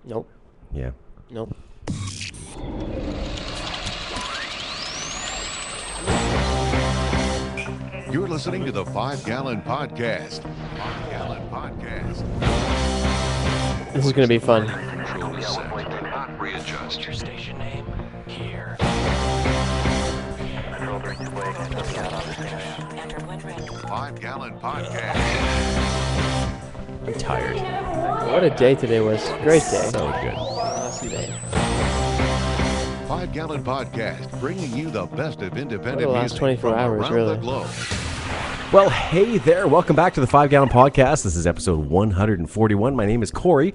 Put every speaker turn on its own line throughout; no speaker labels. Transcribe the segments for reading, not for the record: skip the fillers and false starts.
Nope.
Yeah.
Nope.
You're listening to the 5 Gallon Podcast. 5 Gallon Podcast.
This is going to be fun.
Control is set. Not readjust. Your station name here.
5 Gallon Podcast.
I'm tired.
What a day today was. Great day.
So good.
Awesome day.
5 Gallon Podcast, bringing you the best of independent
For the last
music
24
from
hours,
around
really.
the globe.
Well, hey there. Welcome back to the 5 Gallon Podcast. This is episode 141. My name is Corey.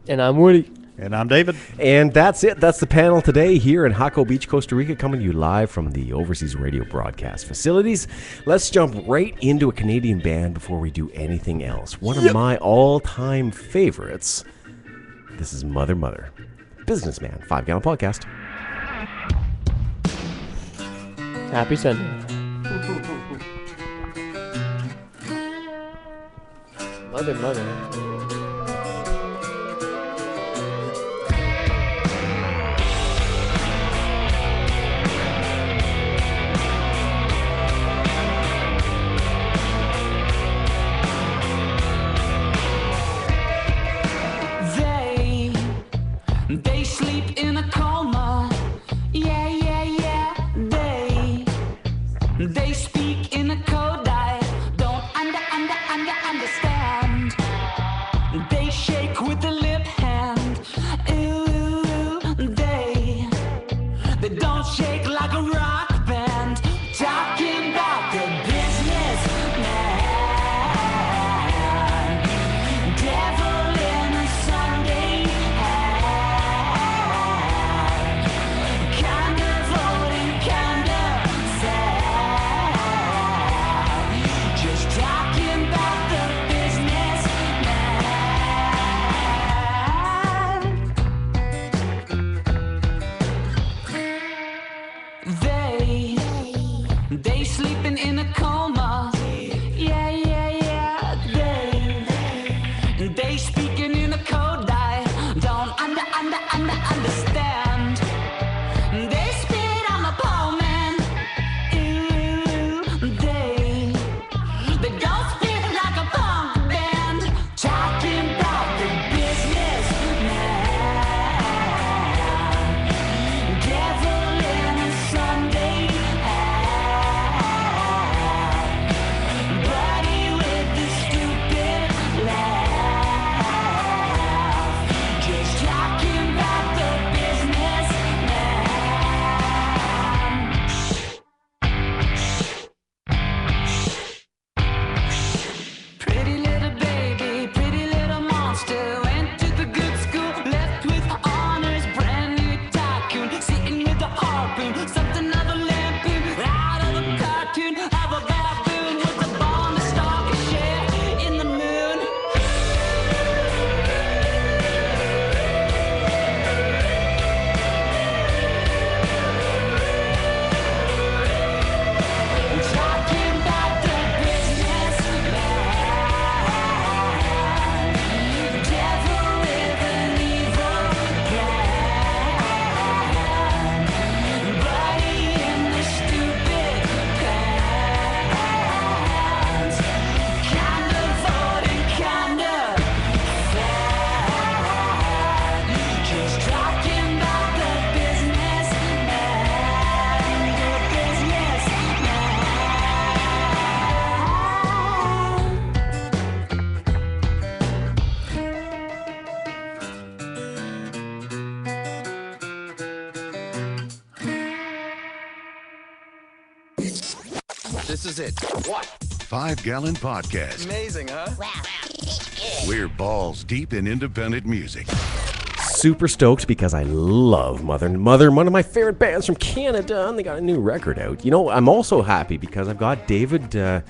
And I'm Woody.
And I'm David.
And that's it. That's the panel today here in Jaco Beach, Costa Rica, coming to you live from the Overseas Radio broadcast facilities. Let's jump right into a Canadian band before we do anything else. One of my all-time favorites. This is Mother Mother. Businessman, 5 Gallon Podcast.
Happy Sunday. Mother.
They sleep in a coma. Yeah. They speak in a code I don't understand. They shake with the lip hand. Ooh, they don't shake like a rock band. Talking about the business man. Devil in a Sunday hat. Kinda voting, kinda sad. Just talking about the business man. They sleeping in a coma. Yeah. They speaking in a code I don't understand. They spit on the pole man. Ooh, they don't spit like a punk band. Talking about the business man. Devil in a Sunday hat. Buddy with the stupid laugh. Just talking about the business man. Pretty little baby, pretty little monster. Went to the good school, left with honors. Brand new tycoon, sitting with a harpoon. Something of a lampoon, out of a cartoon. Of a baboon, was a born to stalk a share in the moon. Talking about the business man. Devil with an evil plan. Buddy in the stupid pants. Kinda voting, kinda fat. Just talking about the business man. The business man.
This is it. What?
5 Gallon Podcast.
Amazing, huh?
We're balls deep in independent music.
Super stoked because I love Mother Mother, one of my favorite bands from Canada, and they got a new record out. You know, I'm also happy because I've got David, are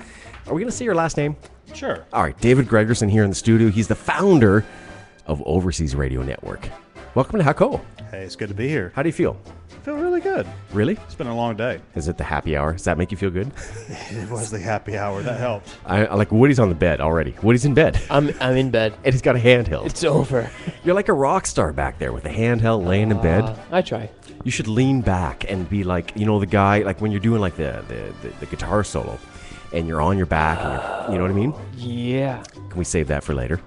we going to say your last name?
Sure.
All right, David Gregerson here in the studio. He's the founder of Overseas Radio Network. Welcome to Jaco.
Hey, it's good to be here.
How do you feel?
feel really good.
Really?
It's been a long day.
Is it the happy hour? Does that make you feel good?
It was the happy hour. That helped.
I like Woody's on the bed already. Woody's in bed.
I'm in bed.
And he's got a handheld.
It's over.
You're like a rock star back there with a handheld laying in bed.
I try.
You should lean back and be like, you know, the guy, like when you're doing like the guitar solo and you're on your back and you know what I mean?
Yeah.
Can we save that for later?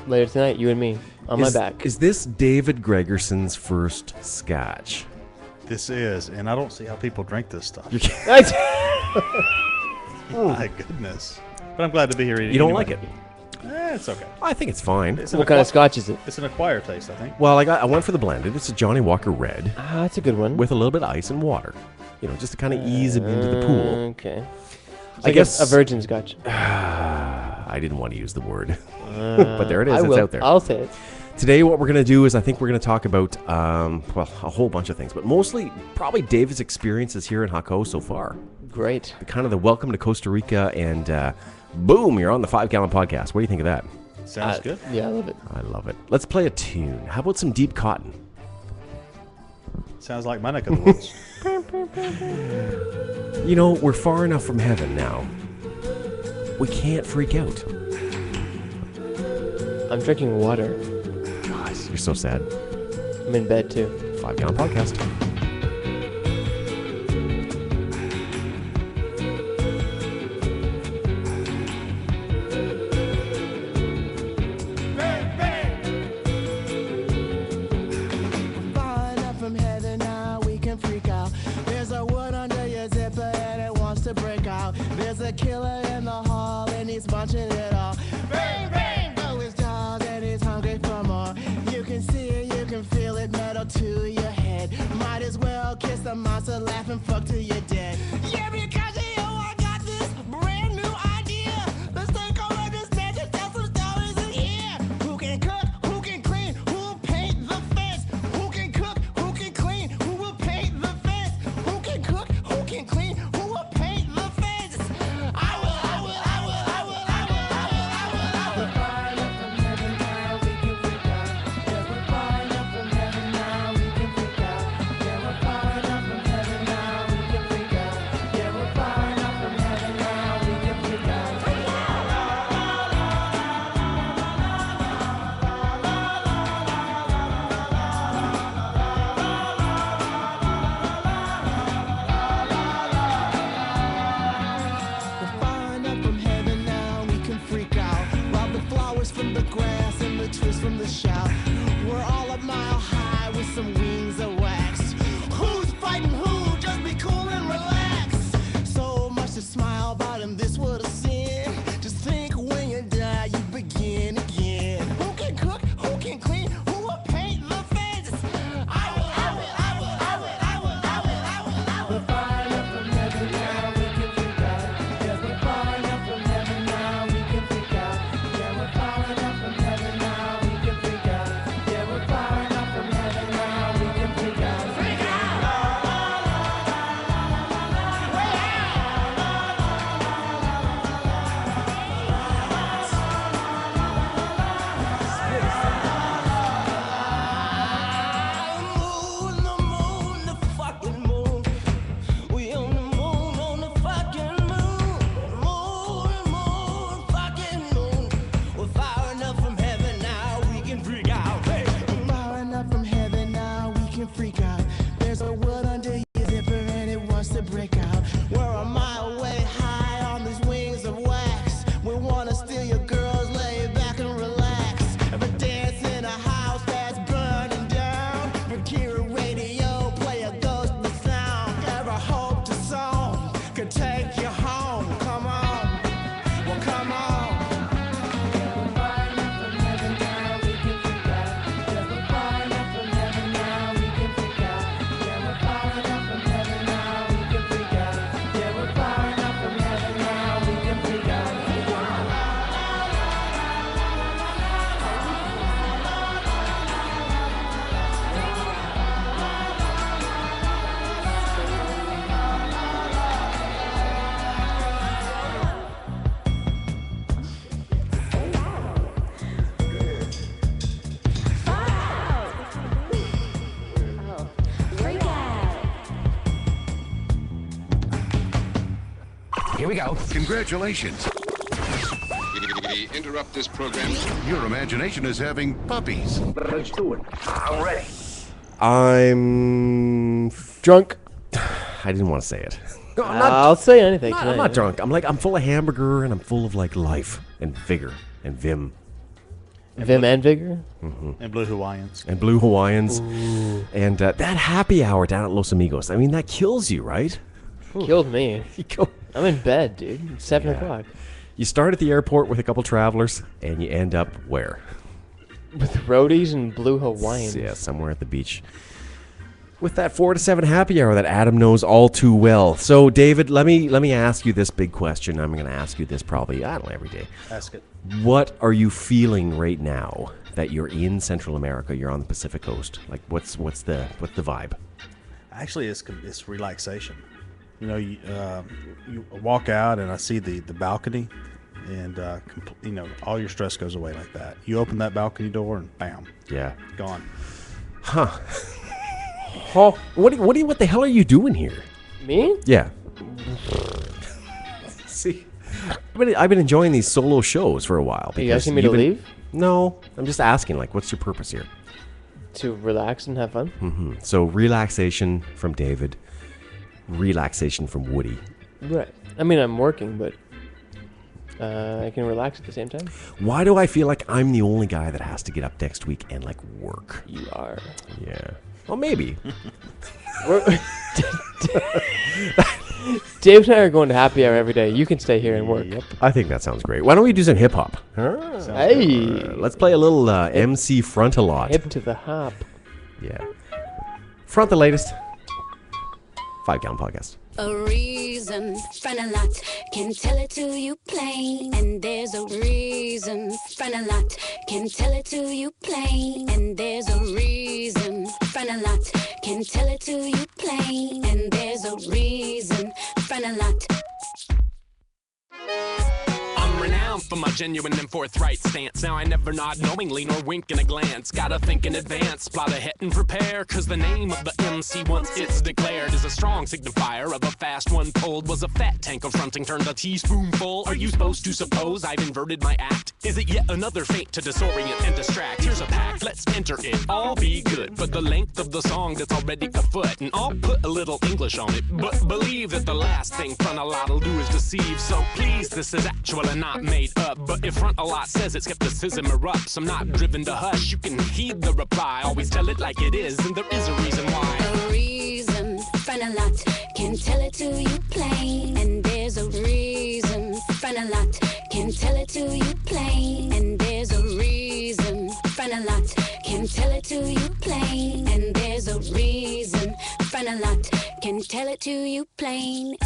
Later tonight, you and me on my
Is-
back.
Is this David Gregerson's first scotch?
This is, and I don't see how people drink this stuff. My goodness. But I'm glad to be here eating.
You don't like it?
It's okay.
I think it's fine.
It's
What kind of scotch is it?
It's an acquired taste, I think.
Well, I went for the blended. It's a Johnny Walker Red
Ah, that's a good one.
with a little bit of ice and water. You know, just to kind of ease him into the pool.
Okay. It's
I
like
guess
a virgin scotch.
I didn't want to use the word, but there it is.
I
It's
will.
out there.
I'll say it.
Today, what we're going to do is I think we're going to talk about, well, a whole bunch of things, but mostly probably David's experiences here in Jaco so far.
Great.
Kind of the welcome to Costa Rica, and boom, you're on the 5 Gallon Podcast. What do you think of that?
Sounds good.
Yeah, I love it.
I love it. Let's play a tune. How about some Deep Cotton?
Sounds like my neck of the woods.
You know, we're far enough from heaven now. We can't freak out.
I'm drinking water.
Guys, you're so sad.
I'm in bed too.
5 Gallon Podcast.
Falling up from heaven now, we can freak out. There's a wood under your zipper and it wants to break out. There's a killer in the hall and he's munching it all. Bang, bang, go his jaws and he's hungry for more. You can see it, you can feel it, metal to your head. Might as well kiss the monster, laugh and fuck till you're dead. Yeah, because I got this brand new idea. Let's take over this net and tell some stories in here. Who can cook? Who can clean? Who will paint the fence? Who can cook? Who can clean? Who will paint the fence? Who can cook? Who can clean? Who will paint the fence? I will. We're far enough from heaven now, we can freak out. Yeah, we're far enough from heaven now, we can freak out. Yeah, we're far enough from heaven now, we can freak out. Yeah, we're far enough from heaven now, we can freak out. We're far enough from heaven now, we can freak out. Rob the flowers from the grass and the trees from the shout. We're all a mile high with some wings of wax. Who's fighting who? Just be cool and relax. So much to smile about in this world of sin. Just think when you die, you begin again. Who can cook? Who can clean? Who will paint the fence? I will. We're far enough from heaven now, we can freak out. Yes, we're far enough from heaven now, we can freak out. Yeah, we're far enough from heaven now, we can freak out. Yeah, we're far enough from heaven now, we can freak out. Freak Moon, the fucking moon. We on the fucking moon. Moon, fucking moon. We're far enough from heaven now, we can freak out. Hey. We're far enough from heaven now, we can freak out. There's a wood under your zipper and it wants to break out. We're a mile way high on these wings of wax. We wanna steal your girls, lay back and relax. Ever dance in a house that's burning down? Procure radio, play a ghost in the sound. Ever hope the song could take you home? Come on, well come on. We're far enough from heaven now, we can freak out. Yeah, we're far enough from heaven now, we can freak out.
Here we go.
Congratulations. We interrupt this program. Your imagination is having puppies.
Let's do it. I'm ready.
I'm
Drunk.
I didn't want to say it. No,
I'll say anything tonight.
I'm not drunk. I'm full of hamburger and I'm full of like life and vigor and vim
Vim and Vigor.
And Blue Hawaiians.
and blue Hawaiians and that happy hour down at Los Amigos. I mean, that kills you, right?
Killed me.
You go.
I'm in bed, dude. It's 7
Yeah.
o'clock.
You start at the airport with a couple travelers and you end up where?
With roadies and Blue Hawaiians.
Yeah, somewhere at the beach. With that 4 to 7 happy hour that Adam knows all too well. So, David, let me ask you this big question. I'm going to ask you this probably, I don't know, every day.
Ask it.
What are you feeling right now that you're in Central America? You're on the Pacific Coast. Like, what's the vibe?
Actually, it's relaxation. You know, you walk out and I see the balcony, and you know, all your stress goes away like that. You open that balcony door and bam,
Yeah.
gone.
Huh. What the hell are you doing here?
Me?
Yeah. See, I've been enjoying these solo shows for a while.
Are you
because
asking me to
you've been-
leave?
No, I'm just asking. Like, what's your purpose here?
To relax and have fun?
So, relaxation from David, relaxation from Woody.
Right. I mean, I'm working, but I can relax at the same time.
Why do I feel like I'm the only guy that has to get up next week and like work?
You are.
Yeah. Well, maybe.
Dave and I are going to happy hour every day. You can stay here and work.
Yep.
I think that sounds great. Why don't we do some hip hop?
Hey,
Let's play a little MC Front a Lot.
hip to the hop.
Yeah. Front the latest 5 Gallon Podcast.
A reason, find a lot, can tell it to you plain. And there's a reason, find a lot, can tell it to you plain. And there's a reason, find a lot, can tell it to you plain. And there's a reason, find a lot.
I'm renowned for my genuine and forthright stance. Now I never nod knowingly nor wink in a glance. Gotta think in advance, plot ahead and prepare. Cause the name of the MC once it's declared is a strong signifier of a fast one pulled. Was a fat tank confronting turned a teaspoonful. Are you supposed to suppose I've inverted my act? Is it yet another feint to disorient and distract? Here's a pact, let's enter it, all be good. But the length of the song that's already afoot, and I'll put a little English on it. But believe that the last thing Front a Lot'll do is deceive. So please, this is actual and not made up. But if Front a Lot says it, skepticism erupts. I'm not driven to hush, you can heed the reply. Always tell it like it is, and there is a reason why.
A reason, find a lot, can tell it to you plain. And there's a reason, find a lot, can tell it to you plain. And there's a reason, find a lot, can tell it to you plain. And there's a reason, find a lot, can tell it to you plain.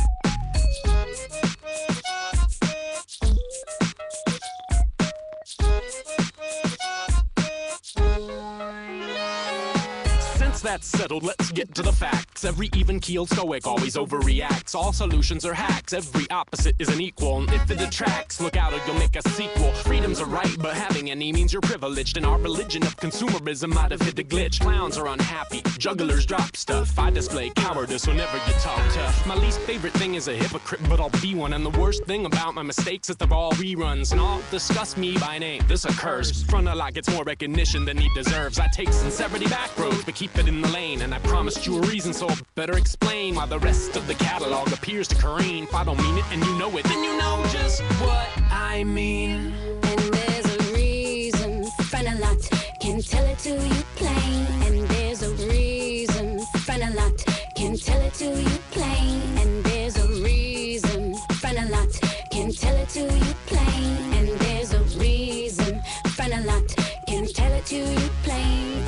Since that's settled, let's get to the facts. Every even-keeled stoic always overreacts. All solutions are hacks. Every opposite is an equal. And if it detracts, look out or you'll make a sequel. Freedom's a right, but having any means you're privileged. And our religion of consumerism might have hit a glitch. Clowns are unhappy. Jugglers drop stuff. I display cowardice whenever you talk tough. My least favorite thing is a hypocrite, but I'll be one. And the worst thing about my mistakes is they're all reruns. And all discuss me by name. This occurs. Front a Lot gets more recognition than he deserves. I take sincerity back roads, but keep it in the lane. And I promised you a reason, so I better explain why the rest of the catalog appears to careen. If I don't mean it and you know it, then you know just what I mean.
And there's a reason, find a lot, can tell it to you plain. And there's a reason, find a lot, can tell it to you plain. And there's a reason, find a lot, can tell it to you plain. And there's a reason, find a lot, can tell it to you plain.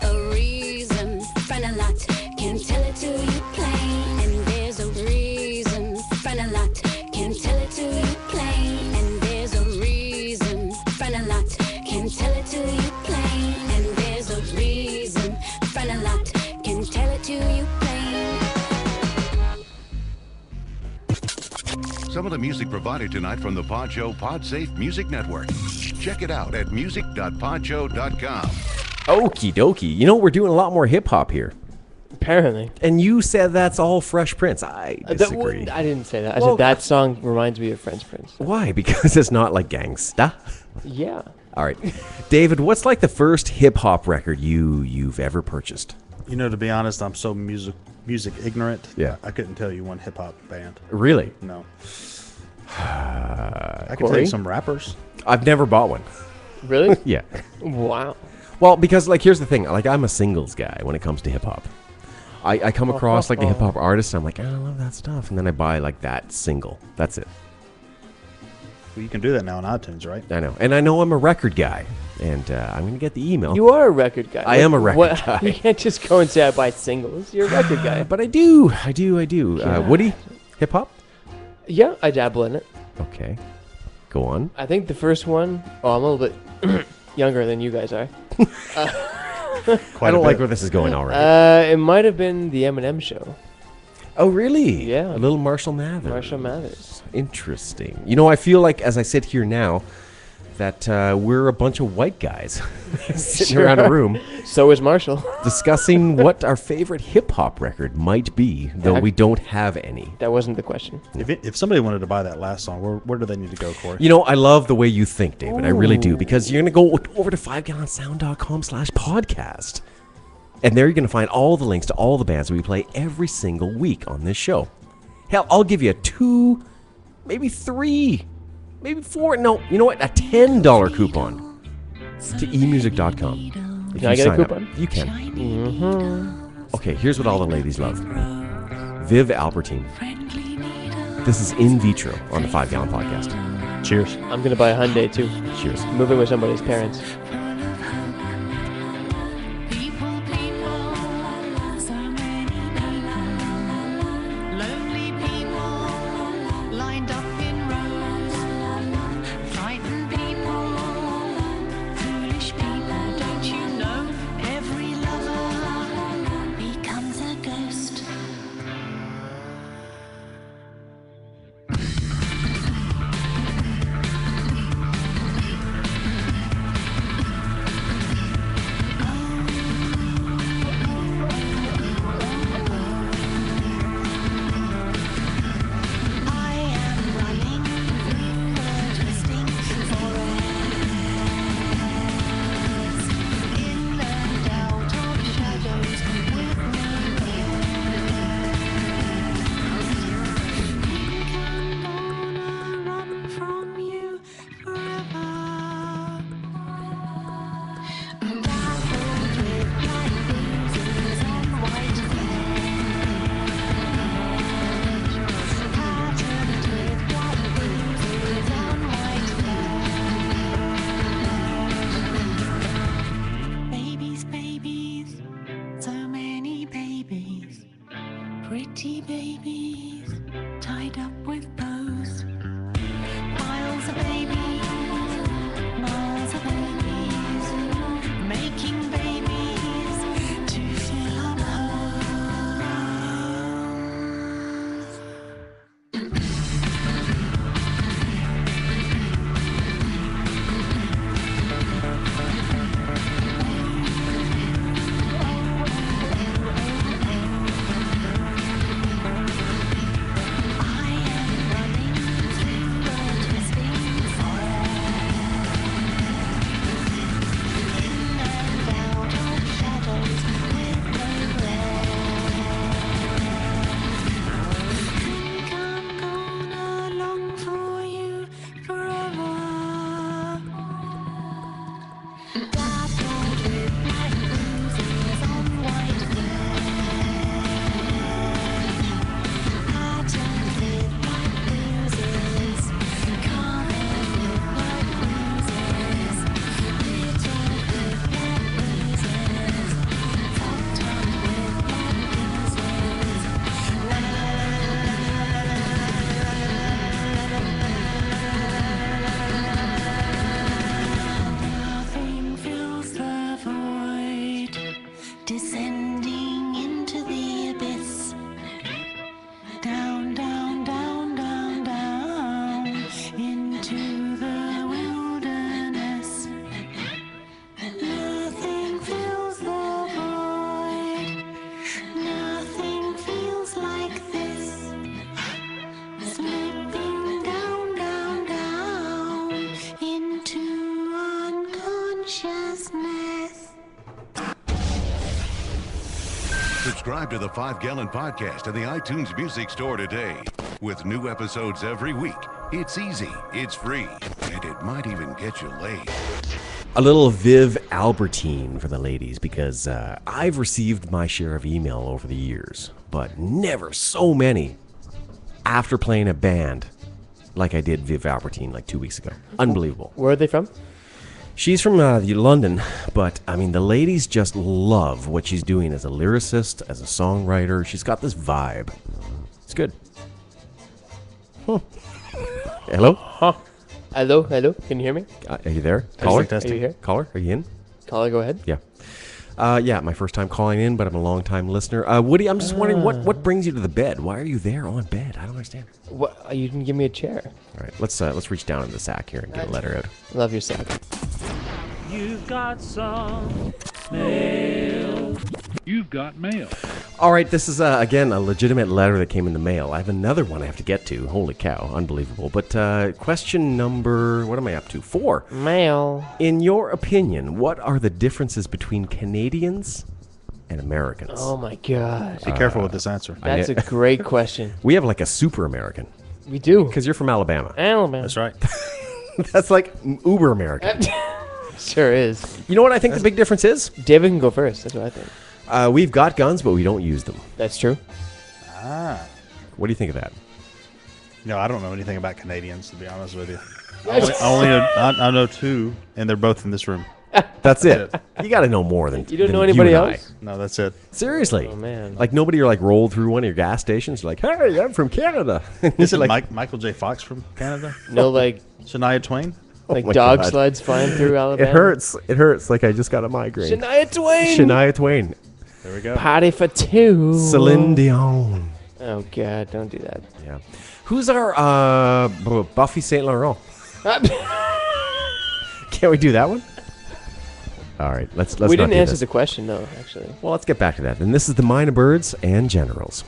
A reason, find a lot, can tell it to you plain. And there's a reason, find a lot, can tell it to you plain. And there's a reason, find a lot, can tell it to you plain. And there's a reason, find a lot, can tell it to you plain.
Some of the music provided tonight from the Pod Show PodSafe Music Network. Check it out at music.podshow.com.
Okie dokie. You know, we're doing a lot more hip hop here.
Apparently.
And you said that's all Fresh Prince. I disagree.
I didn't say that. I
Well,
said that song reminds me of Fresh Prince.
Why? Because it's not like gangsta.
Yeah.
All right. David, what's like the first hip-hop record you've ever purchased?
You know, to be honest, I'm so music ignorant.
Yeah.
I couldn't tell you one hip hop band.
Really?
No. I can tell
Corey?
you some rappers.
I've never bought one.
Really?
Yeah.
Wow.
Well, because like here's the thing, like I'm a singles guy when it comes to hip hop. I come across like a hip hop artist, and I'm like, I love that stuff, and then I buy like that single. That's it.
Well, you can do that now on iTunes, right?
I know, and I know I'm a record guy, and I'm gonna get the email.
You are a record guy.
I am a record guy.
You can't just go and say I buy singles. You're a record guy.
But I do. Woody, hip hop.
Yeah, I dabble in it.
Okay, go on.
I think the first one. Oh, I'm a little bit younger than you guys are.
I don't like where this is going already.
It might have been the Eminem show.
Oh, really?
Yeah.
A little Marshall Mathers.
Marshall Mathers.
Interesting. You know, I feel like as I sit here now, that we're a bunch of white guys sitting around a room
So is Marshall.
discussing what our favorite hip hop record might be, though we don't have any.
That wasn't the question.
If somebody wanted to buy that last song, where do they need to go, Corey?
You know, I love the way you think, David. I really do, because you're going to go over to 5gallonsound.com/podcast. And there you're going to find all the links to all the bands that we play every single week on this show. Hell, I'll give you a 2, maybe 3, maybe 4. No, you know what? A $10 coupon to emusic.com.
Can I get a coupon?
You can. Okay, here's what all the ladies love. Viv Albertine. This is In Vitro on the 5 Gallon Podcast.
Cheers.
I'm going to buy a Hyundai too.
Cheers.
Moving with somebody's parents.
People, so many lonely people lined up in rows, frightened people, foolish people. Don't you know every lover becomes a ghost?
Subscribe to the 5 Gallon Podcast in the iTunes Music Store today. With new episodes every week. It's easy, it's free, and it might even get you laid.
A little Viv Albertine for the ladies, because I've received my share of email over the years, but never so many after playing a band like I did Viv Albertine like 2 weeks ago. Unbelievable.
Where are they from?
She's from London, but I mean, the ladies just love what she's doing as a lyricist, as a songwriter. She's got this vibe. It's good. Huh. Hello?
Hello? Can you hear me?
Are you there? Caller?
Are you here?
Caller? Are you in?
Caller, go ahead.
Yeah. Yeah, my first time calling in, but I'm a long-time listener. Woody, I'm just wondering, what brings you to the bed? Why are you there on bed? I don't understand.
What? You didn't give me a chair.
All right, let's reach down in the sack here and get a letter out.
Love your sack.
You've got some mail. You've got mail.
All right, this is, again, a legitimate letter that came in the mail. I have another one I have to get to. Holy cow, unbelievable. But question number, what am I up to? 4.
Mail.
In your opinion, what are the differences between Canadians and Americans?
Oh my God.
Be careful with this answer.
That's a great question.
We have like a super American.
We do.
Because you're from Alabama.
Alabama.
That's right.
That's like uber American.
Sure is.
You know what I think the big difference is?
David can go first. That's what I think.
We've got guns, but we don't use them.
That's true.
What do you think of that?
No, I don't know anything about Canadians, to be honest with you. I know 2, and they're both in this room.
That's it. You got to know more than
You don't know
than
anybody
and I.
else?
No, that's it.
Seriously.
Oh, man.
Like nobody are like rolled through one of your gas stations. You're like, hey, I'm from Canada.
Is it
like,
Michael J. Fox from Canada?
No, like
Shania Twain?
like
my
dog
God.
sleds flying through Alabama.
It hurts. It hurts. Like I just got a migraine.
Shania Twain.
Shania Twain.
There we go.
Party for 2.
Celine Dion.
Oh God, don't do that.
Yeah. Who's our Buffy Saint Laurent? Can't we do that one? All right, let's.
We
not
didn't
do
answer
this.
the question, though. Actually,
Well, let's get back to that. And this is the Minor Birds and Generals.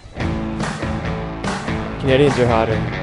Canadians are hotter.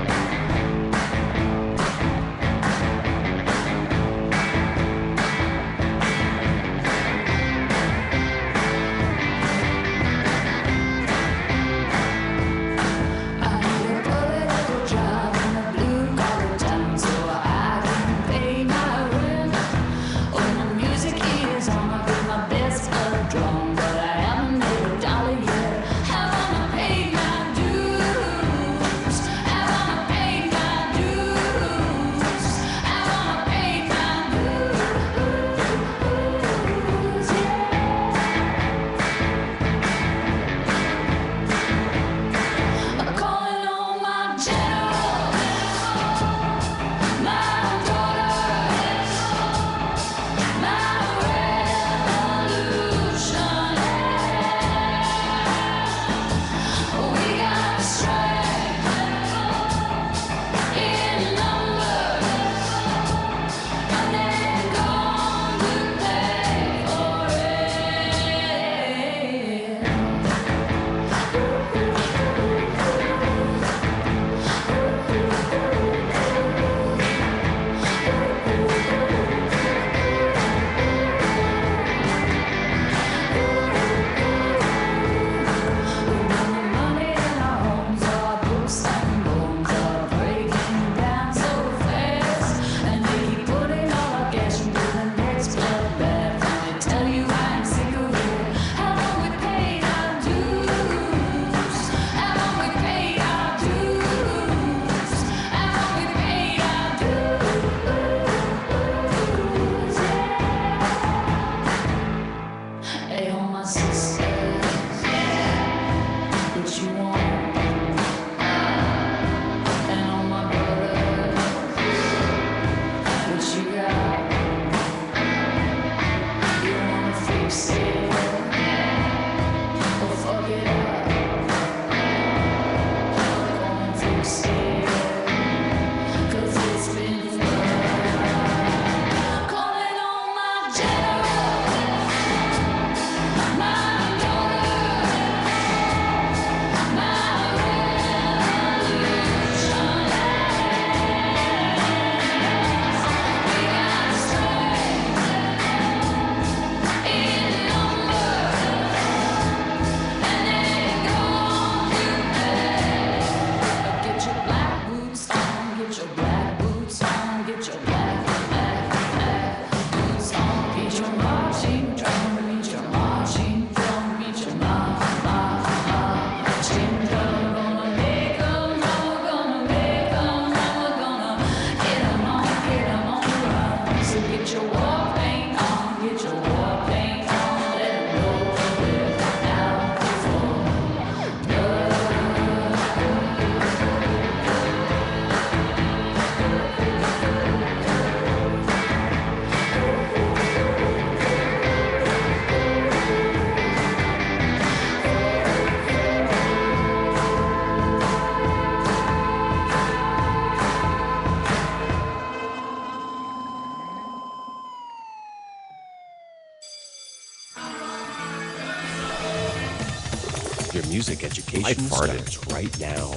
your music education
I farted.
starts right now.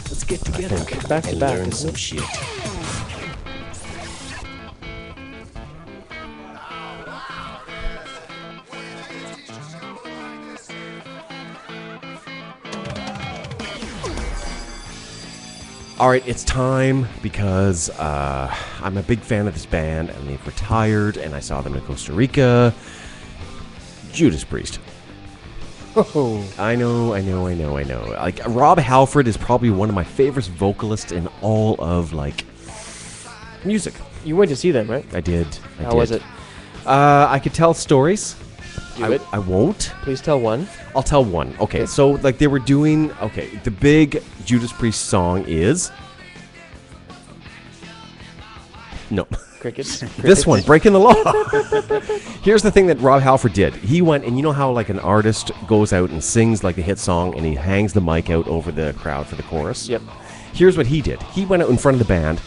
Let's get together
Back to
and
back,
learn
isn't
some
it?
shit. All right, it's time because I'm a big fan of this band, and they've retired, and I saw them in Costa Rica. Judas Priest.
Oh,
I know. Like, Rob Halford is probably one of my favorite vocalists in all of, like, music.
you went to see them, right?
I did.
How was it?
I could tell stories.
Do it.
I won't.
Please tell one.
I'll tell one. Okay, so, like, they were doing... Okay, the big Judas Priest song is... No.
Crickets.
This one, Breaking the Law. Here's the thing that Rob Halford did. He went, and you know how, like, an artist goes out and sings, like, the hit song, and he hangs the mic out over the crowd for the chorus?
Yep.
Here's what he did. He went out in front of the band,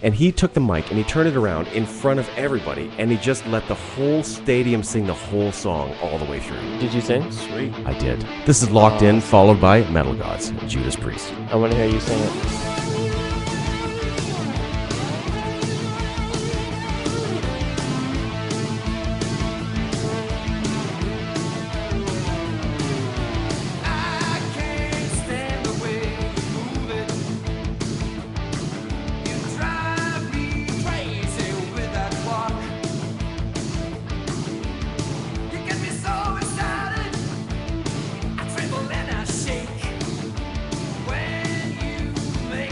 and he took the mic, and he turned it around in front of everybody, and he just let the whole stadium sing the whole song all the way through.
Did you sing?
Sweet.
I did. This is Locked In, followed by Metal Gods, Judas Priest.
I want to hear you sing it.
I can't stand the way you move it. You drive me crazy with that walk. You get me so excited, I tremble and I shake when you make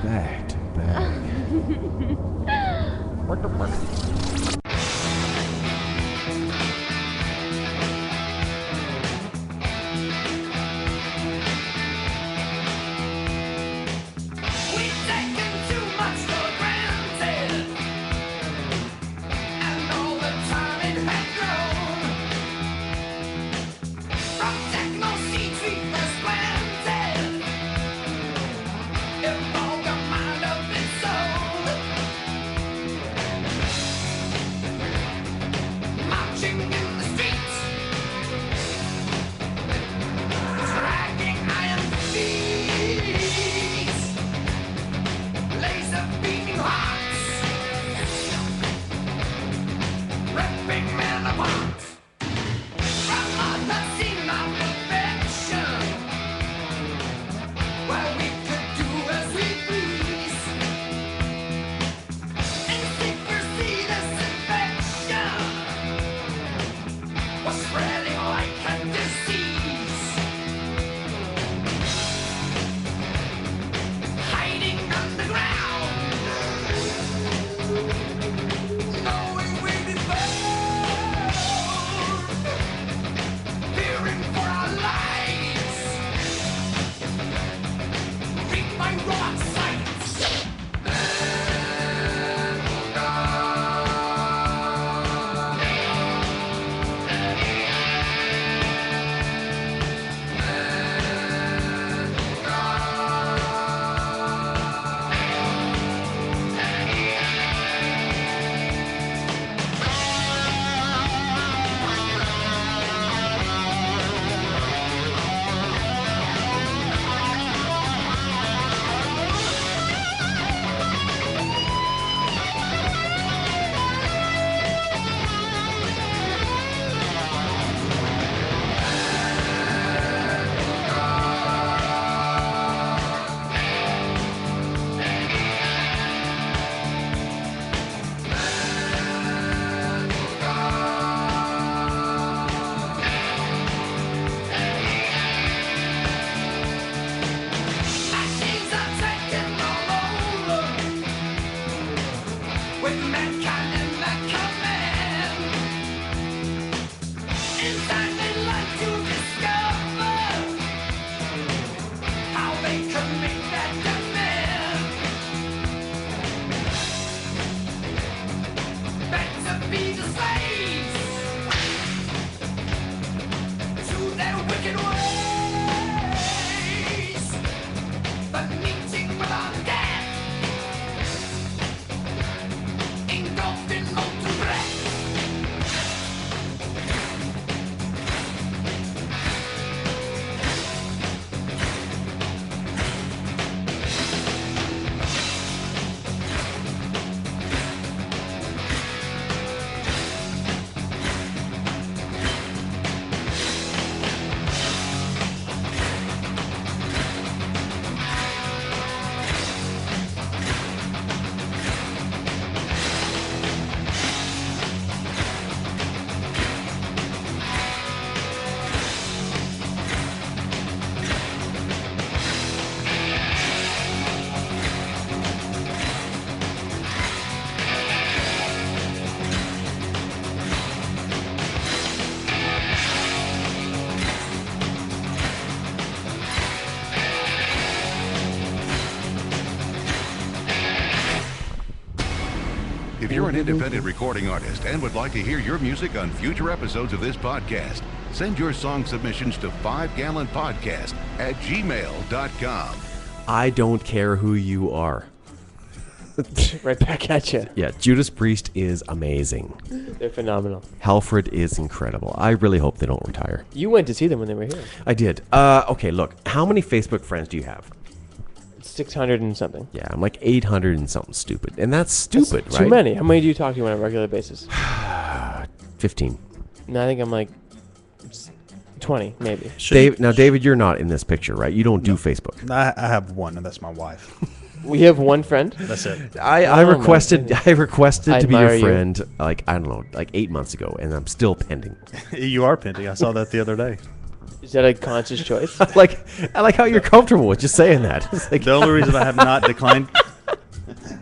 Back to back.
We've taken too much for granted, and all the time it had grown. From techno seeds we first planted, evolved a mind of its own. Marching in the streets, dragging iron feet. Laser beaming hearts, ripping men apart. From the scene of perfection, where we could do as we please. In secrecy, this infection was spreading like a disease. Hiding underground, knowing we'd be found, fearing for our lives. Read my rock sights. Machines are taking all over, with mankind in their command. Inside they like to discover how they can make that demand. Better be the slaves to their wicked ways. But meeting with our death, engulfed in molten breath.
If you're an independent recording artist and would like to hear your music on future episodes of this podcast, send your song submissions to 5gallonpodcast@gmail.com.
I don't care who you are.
Right back at you.
Yeah, Judas Priest is amazing.
They're phenomenal.
Halford is incredible. I really hope they don't retire.
You went to see them when they were here.
I did. Okay, look. How many Facebook friends do you have?
600 and something.
Yeah, I'm like 800 and something stupid. And that's stupid,
That's
right?
too many. How many do you talk to on a regular basis?
15.
No, I think I'm like 20, maybe.
David, you're not in this picture, right? You don't do Facebook.
I have one, and that's my wife.
We have one friend.
That's it.
I
Oh, my
requested
goodness.
I requested
I
to be your
admire you.
friend like I don't know, like 8 months ago, and I'm still pending.
You are pending. I saw that the other day.
Is that a conscious choice?
I like how you're comfortable with just saying that. It's like,
The only reason I have not declined.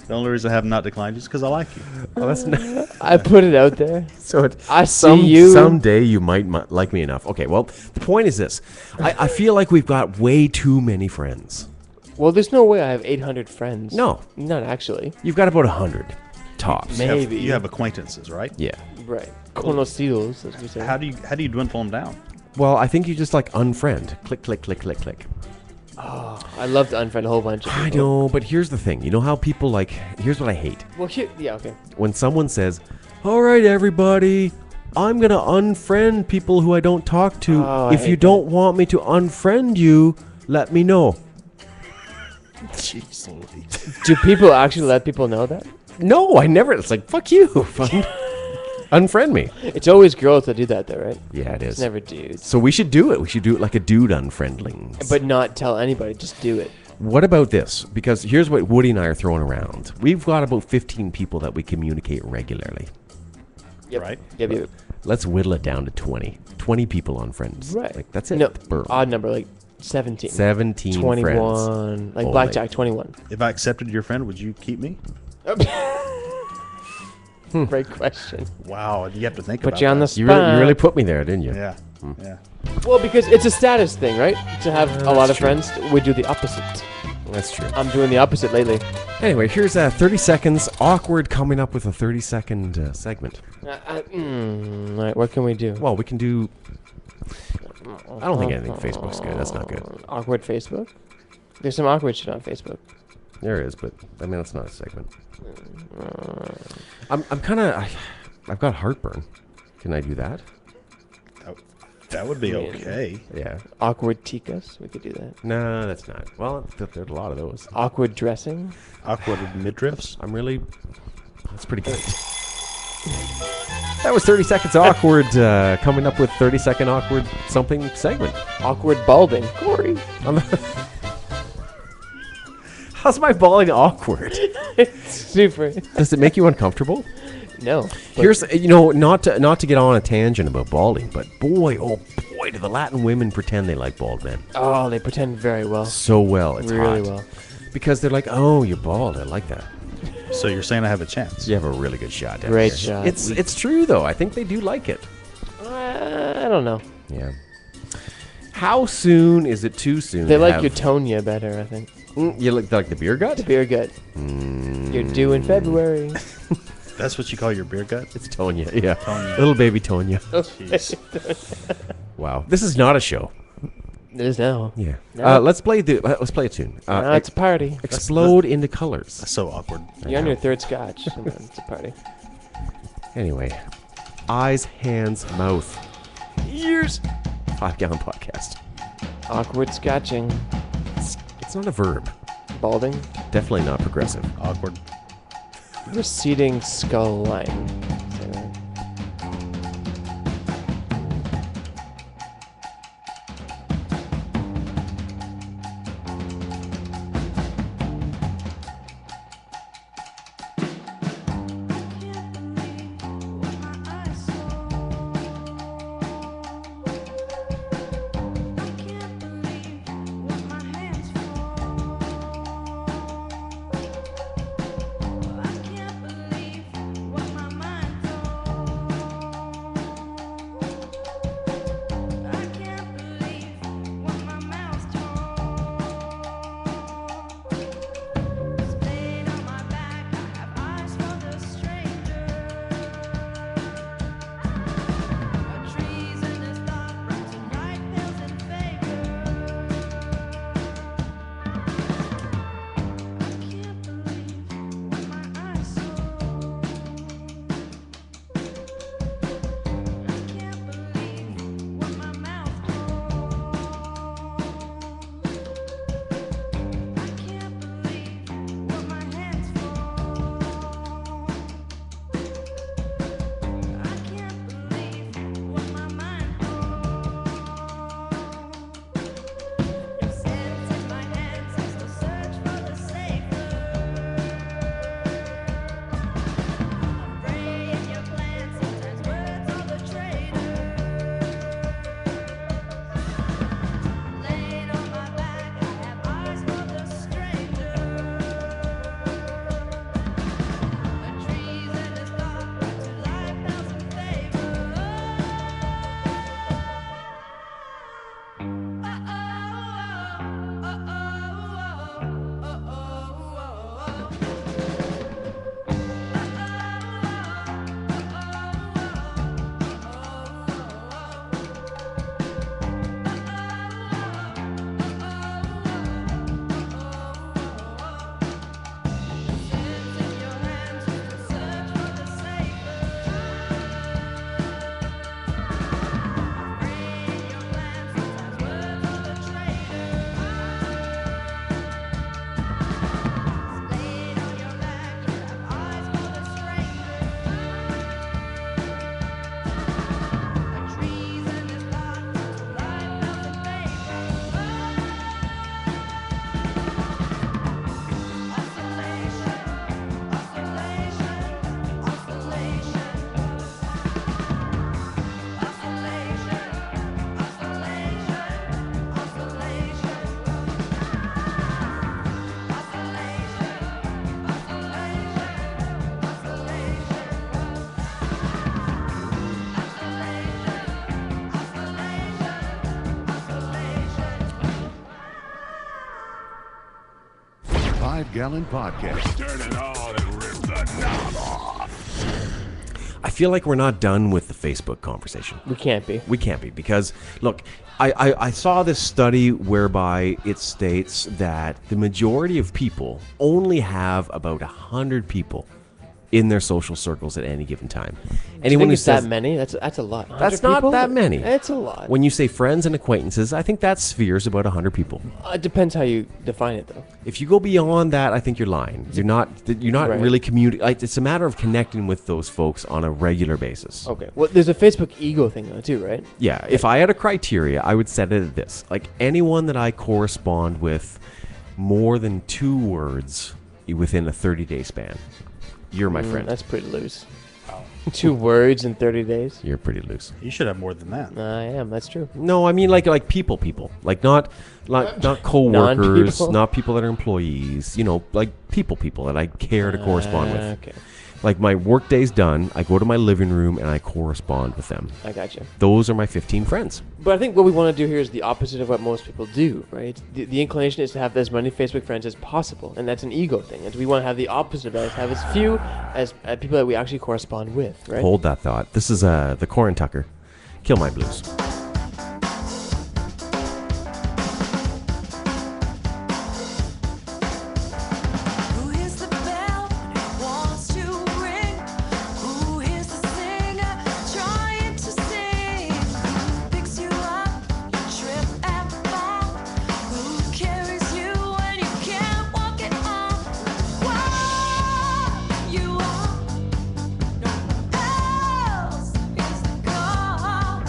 The only reason I have not declined is because I like you.
oh, that's not,
I put it out there.
so it,
I see you.
someday you might like me enough. Okay, well, the point is this. I feel like we've got way too many friends.
Well, there's no way I have 800 friends.
No.
Not actually.
You've got about 100 tops.
Maybe.
You have acquaintances, right?
Yeah.
Right. Conocidos, as we say.
How do you dwindle them down?
Well, I think you just like unfriend. Click, click, click, click, click.
I love to unfriend a whole bunch of people.
I know, but here's the thing. You know how people like, here's what I hate.
Well, yeah, okay.
When someone says, all right, everybody, I'm going to unfriend people who I don't talk to.
Oh, I
if you
hate
don't want me to unfriend you, let me know.
Jeez Louise.
Do people actually let people know that?
No, I never. It's like, fuck you. Unfriend me.
It's always girls that do that, though, right?
Yeah, it
It's
is.
never dudes.
So we should do it. We should do it like a dude unfriendling.
But not tell anybody. Just do it.
What about this? Because here's what Woody and I are throwing around. We've got about 15 people that we communicate regularly.
Yep.
Right?
Yep.
Let's whittle it down to 20. 20 people on friends.
Right.
Like, that's it.
No,
Boom.
odd number, like 17.
17
21.
friends.
Like
Only.
blackjack, 21.
If I accepted your friend, would you keep me?
Great question.
Wow, you have to think
Put
about
you on the
that.
spot.
You really put me there, didn't you?
Yeah. Yeah.
Well, because it's a status thing, right? To have a lot of friends, we do the opposite.
That's true.
I'm doing the opposite lately.
Anyway, here's 30 seconds. Awkward coming up with a 30-second segment.
All right, what can we do?
Well, we can do... I don't think anything Facebook's good. That's not good.
Awkward Facebook? There's some awkward shit on Facebook.
There is, but I mean, it's not a segment. I'm kind of... I've got heartburn. Can I do that?
That would be okay.
Yeah.
Awkward tikas, we could do that.
No, that's not. Well, there's a lot of those.
Awkward dressing.
Awkward midriffs.
I'm really... That's pretty good. That was 30 seconds awkward. Coming up with 30-second awkward something segment.
Awkward balding. Corey.
How's my balding awkward?
Super.
Does it make you uncomfortable?
No.
Here's, not to get on a tangent about balding, but boy, oh boy, do the Latin women pretend they like bald men.
Oh, they pretend very well.
So well. It's
really
hot.
well.
Because they're like, oh, you're bald. I like that.
So you're saying I have a chance?
You have a really good shot. down
Great
there.
shot.
It's true, though. I think they do like it.
I don't know.
Yeah. How soon is it too soon?
They
to
like
have-
your Tonya better, I think.
You like the beer gut?
The beer gut. You're due in February.
That's what you call your beer gut?
It's Tonya. Yeah.
Tonya.
Little baby Tonya.
Jeez.
Wow. This is not a show.
It is now.
Yeah.
No.
Let's play a tune.
No, it's a party.
Explode into colors.
That's so awkward.
You're on your third scotch. Come on, it's a party.
Anyway, eyes, hands, mouth, ears. 5 Gallon Podcast.
Awkward scotching.
It's not a verb.
Balding.
Definitely not progressive.
Awkward.
Receding skull line.
What my mind
5-Gallon Podcast.
Turn it on and rip the knob off.
I feel like we're not done with the Facebook conversation.
We can't be.
We can't be because, look, I saw this study whereby it states that the majority of people only have about 100 people in their social circles at any given time.
Anyone who says that many, that's a lot.
That's
100
not
people?
that many.
It's a lot.
When you say friends and acquaintances, I think that sphere's about 100 people.
It depends how you define it, though.
If you go beyond that, I think you're lying. You're not
Right.
really communicating. Like, it's a matter of connecting with those folks on a regular basis.
Okay. Well, there's a Facebook ego thing, though, too, right?
Yeah, if I had a criteria, I would set it at this. Like, anyone that I correspond with more than 2 words within a 30-day span, you're my friend.
That's pretty loose. 2 words in 30 days?
You're pretty loose.
You should have more than that.
I am. That's true.
No, I mean like people. Like not coworkers,
Non-people?
not people that are employees, like people that I care to correspond with.
Okay.
Like my work day's done, I go to my living room and I correspond with them.
I got you.
Those are my 15 friends.
But I think what we want to do here is the opposite of what most people do, right? The inclination is to have as many Facebook friends as possible, and that's an ego thing. And we want to have the opposite of that, is have as few as people that we actually correspond with, right?
Hold that thought. This is the Corin Tucker, Kill My Blues.
Who hears the bell when it wants to ring? Who hears the singer trying to sing? Who picks you up, you trip and fall? Who carries you when you can't walk at all? Where you are, no one else is the call.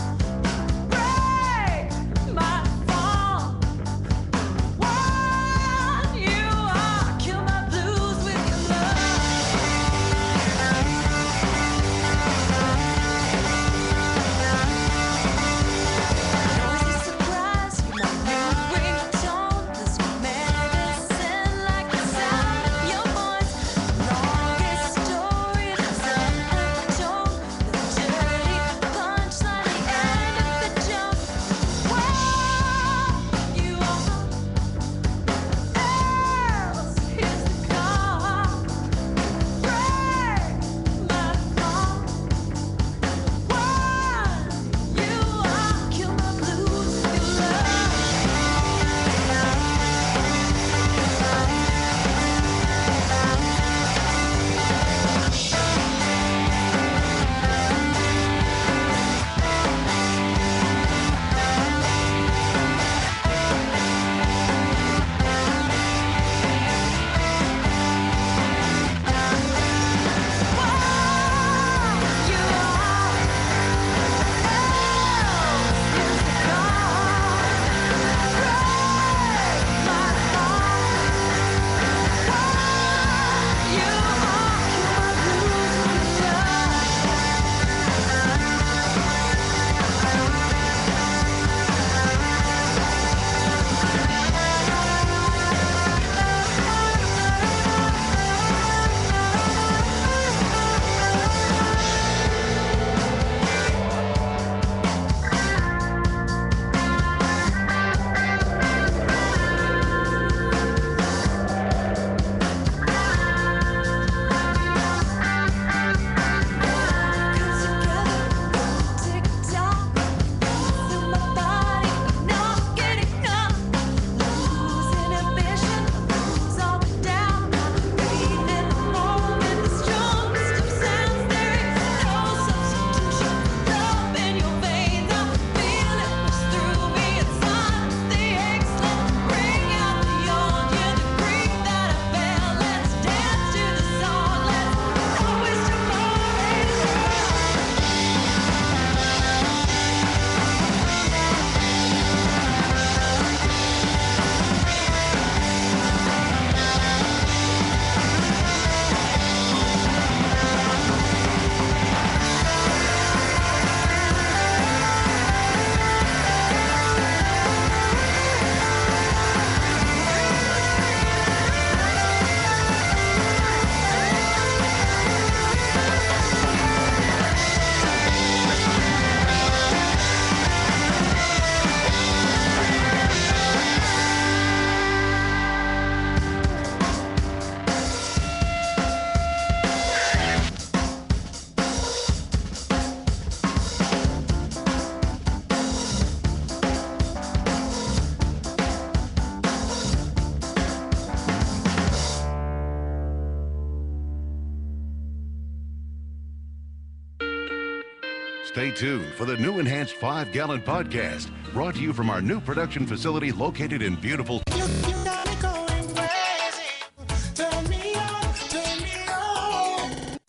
Stay tuned for the new enhanced 5 Gallon Podcast, brought to you from our new production facility located in beautiful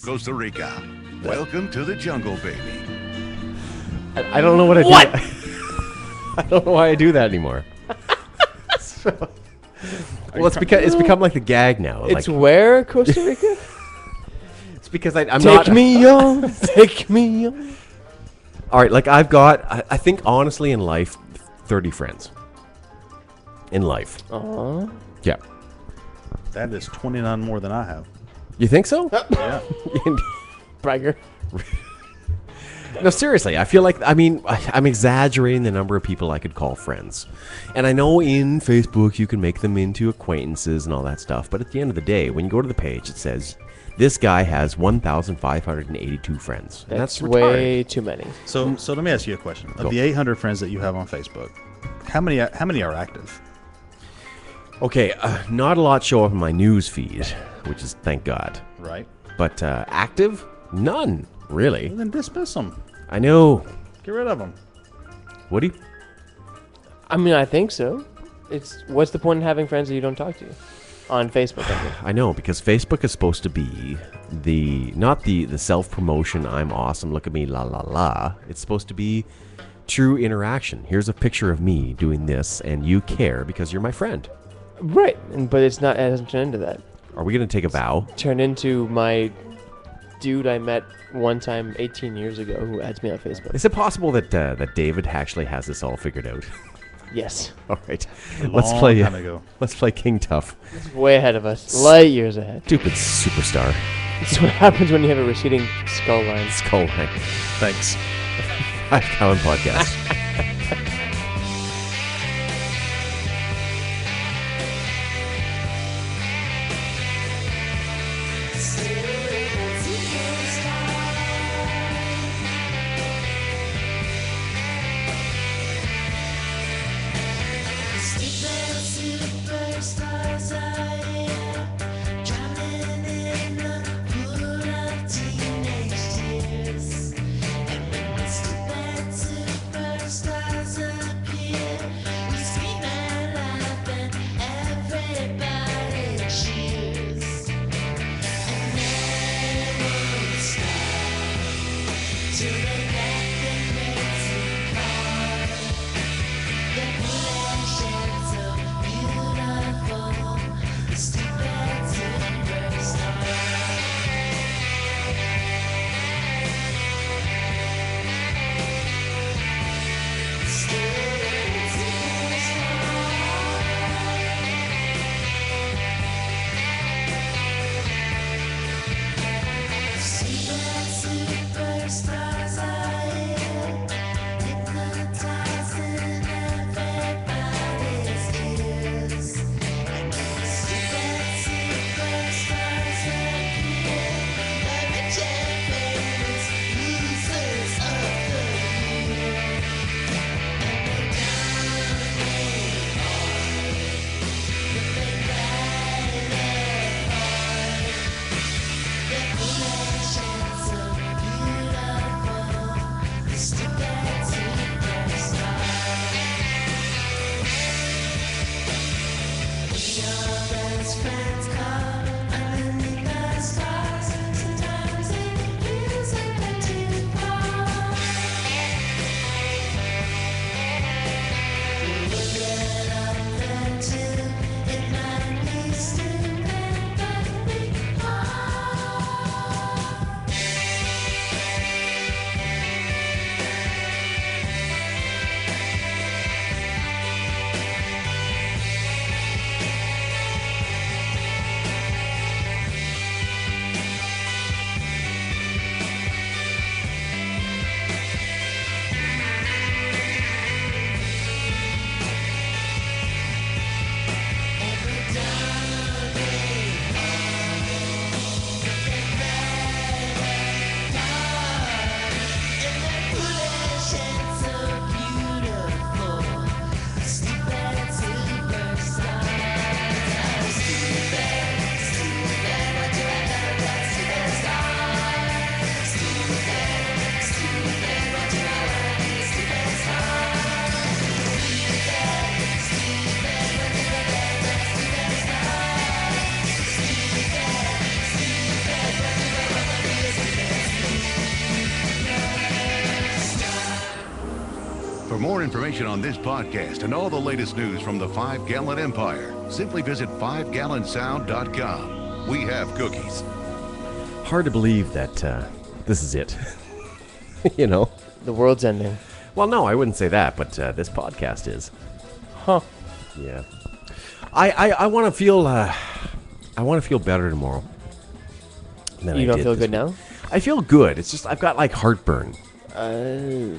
Costa Rica. Welcome to the jungle, baby.
I don't know what I do. I don't know why I do that anymore. Well, it's become like the gag now.
It's
like,
where, Costa Rica?
it's because I'm
Take
not.
me on, take me on.
All right, like I've got, I think honestly in life, 30 friends. In life.
Aww.
Yeah.
That is 29 more than I have.
You think so?
Yeah.
Bragger.
No, seriously, I feel like, I'm exaggerating the number of people I could call friends. And I know in Facebook you can make them into acquaintances and all that stuff, but at the end of the day, when you go to the page, it says, this guy has 1,582 friends. And
That's
retarded.
way too many.
So let me ask you a question.
Go.
Of the 800 friends that you have on Facebook, how many are active?
Okay, not a lot show up in my news feed, which is thank God.
Right.
But active? None, really.
Well, then dismiss them.
I know.
Get rid of them.
Woody?
I mean, I think so. What's the point in having friends that you don't talk to on Facebook? I mean.
I know, because Facebook is supposed to be not the self-promotion, I'm awesome, look at me, la la la. It's supposed to be true interaction. Here's a picture of me doing this, and you care because you're my friend.
Right, but it's not. It doesn't turn into that.
Are we going to take a vow?
Turn into my dude I met one time 18 years ago who adds me on Facebook.
Is it possible that David actually has this all figured out?
Yes.
All right.
Long time ago.
Let's play King Tough.
It's way ahead of us. Light years ahead.
Stupid superstar.
That's what happens when you have a receding skull line.
Skull line.
Thanks.
5 Gallon Podcast.
information on this podcast and all the latest news from the 5 Gallon Empire, simply visit 5gallonsound.com. We have cookies.
Hard to believe that this is it. You know?
The world's ending.
Well, no, I wouldn't say that, but this podcast is.
Huh.
Yeah. I want to feel. I want to feel better tomorrow. Than
You
I
don't
did
feel
this
good
week.
now?
I feel good. It's just I've got like heartburn.
Oh.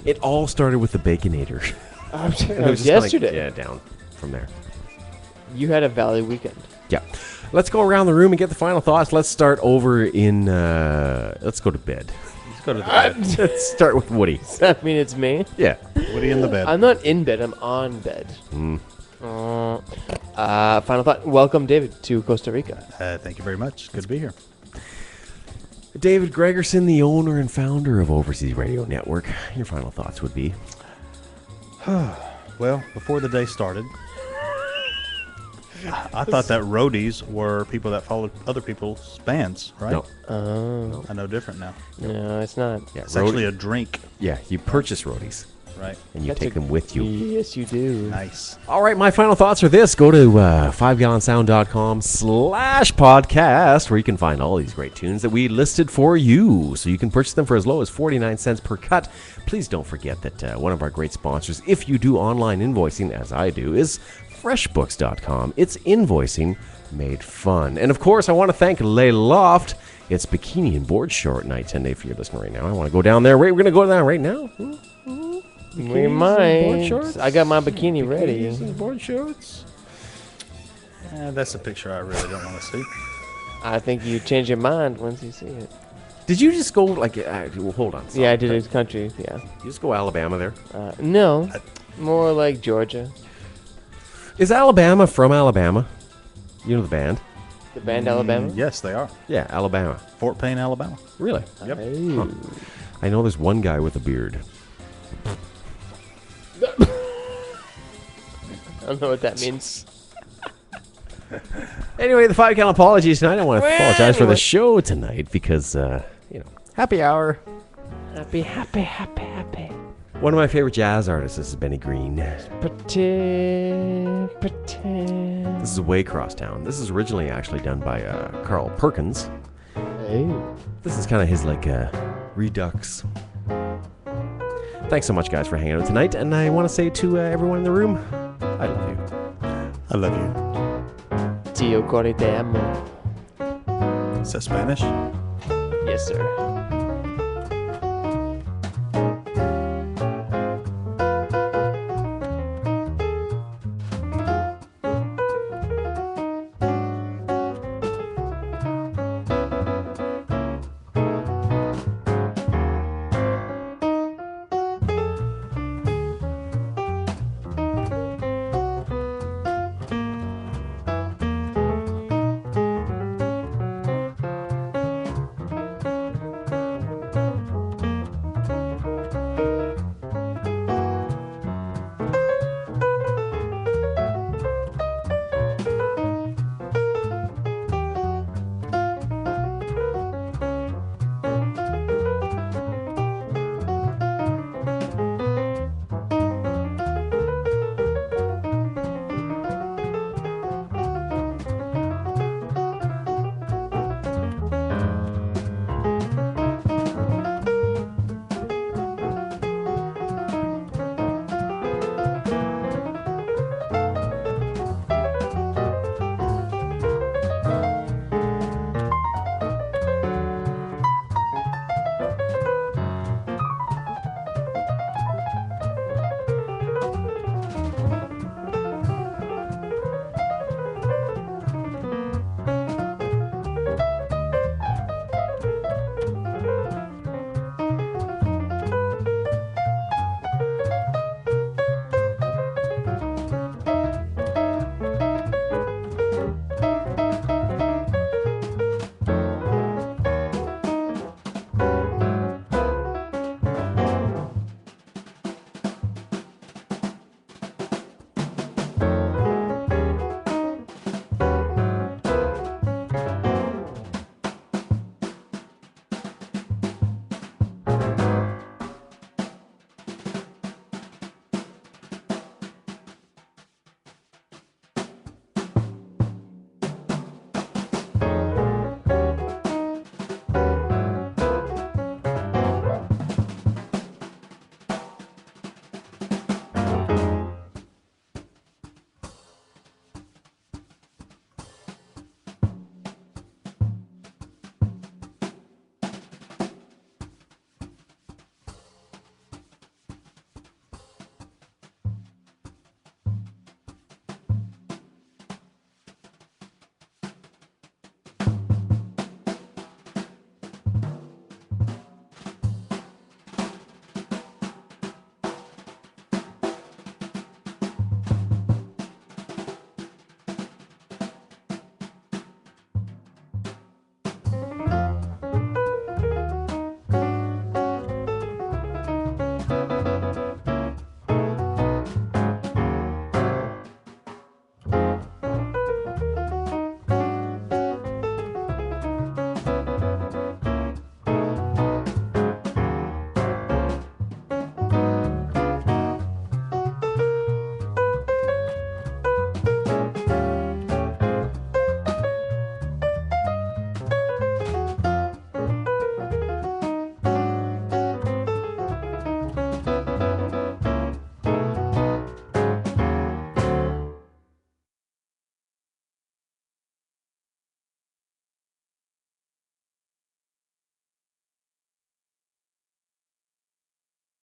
It all started with the Baconator.
That was yesterday.
Yeah, down from there.
You had a valley weekend.
Yeah. Let's go around the room and get the final thoughts. Let's start over in. Let's go to bed.
Let's go to the bed.
Let's start with Woody.
Does that mean it's me?
Yeah.
Woody in the bed.
I'm not in bed. I'm on bed. Final thought. Welcome, David, to Costa Rica.
Thank you very much. Good to be here.
David Gregerson, the owner and founder of Overseas Radio Network. Your final thoughts would be?
Well, before the day started, I thought that roadies were people that followed other people's bands, right?
No.
Oh.
I know different now.
No, it's not.
Yeah,
It's actually a drink,
Yeah, you purchase roadies
right?
and you
That's
take them with you.
Yes, you do.
Nice.
All right, my final thoughts are this. Go to 5gallonsound.com/podcast where you can find all these great tunes that we listed for you. So you can purchase them for as low as 49 cents per cut. Please don't forget that one of our great sponsors, if you do online invoicing, as I do, is FreshBooks.com. It's invoicing made fun. And of course, I want to thank Lay Loft. It's bikini and board short night 10 day if you're listening right now. I want to go down there. We're going to go down right now.
We
Bikinis and
might.
board shorts?
I got my bikini ready.
Bikinis and board shorts.
That's a picture I really don't want to see.
I think you change your mind once you see it.
Did you just go like? Well, hold on.
Yeah, I did it country. Yeah.
You just go Alabama there.
No, more like Georgia.
Is Alabama from Alabama? You know the band?
The band Alabama.
Yes, they are.
Yeah, Alabama.
Fort Payne, Alabama.
Really?
Yep.
Oh.
I know there's one guy with a beard.
I don't know what that means.
Anyway, the 5 gallon apologies tonight. I want to
Well,
apologize for the
anyway.
show tonight because, happy hour.
Happy.
One of my favorite jazz artists is Benny Green.
Pretend.
This is Way Across Town. This is originally actually done by Carl Perkins.
Oh.
This is kind of his redux. Thanks so much, guys, for hanging out tonight. And I want to say to everyone in the room, I love you.
I love you.
Tio Corre te amo.
Is that Spanish?
Yes, sir.